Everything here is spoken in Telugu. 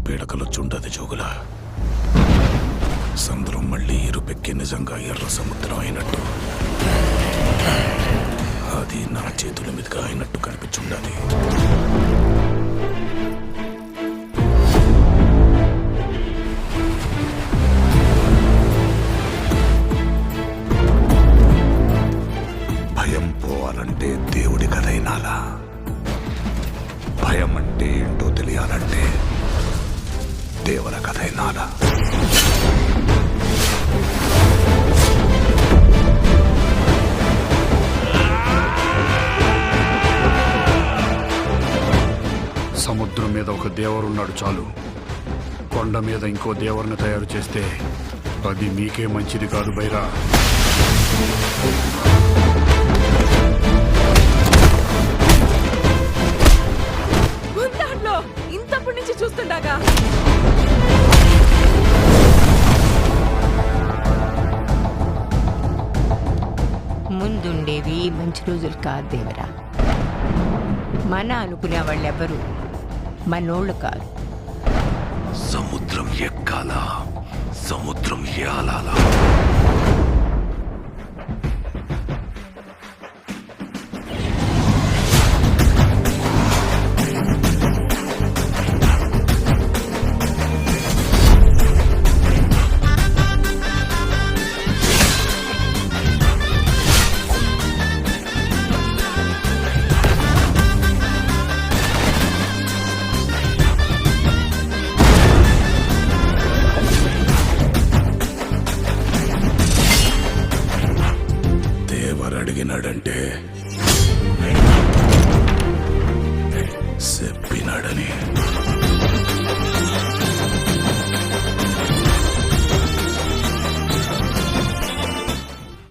పీడకలొచ్చుంటది జోగుల. సముద్రం మళ్ళీ ఇరుపెక్కి నిజంగా ఎర్ర సముద్రం అయినట్టు, అది నా చేతుల మీదుగా అయినట్టు కనిపించుండాలి. భయం పోవాలంటే దేవుడి కథైనాలా, భయం అంటే ఏంటో తెలియాలంటే దేవుల కథైనాలా. సముద్రం మీద ఒక దేవరున్నాడు చాలు, కొండ మీద ఇంకో దేవరుని తయారు చేస్తే అది మీకే మంచిది కాదు బైరా. ఇంతప్పటి నుంచి చూస్తుండగా ముందుండేవి మంచి రోజులు కాదు దేవరా. మన అనుకునే వాళ్ళెవ్వరూ మనోళ్ళు కాదు. సముద్రం ఎక్కాలా, సముద్రం ఏలాలా. అడిగినాడంటే చెప్పినాడని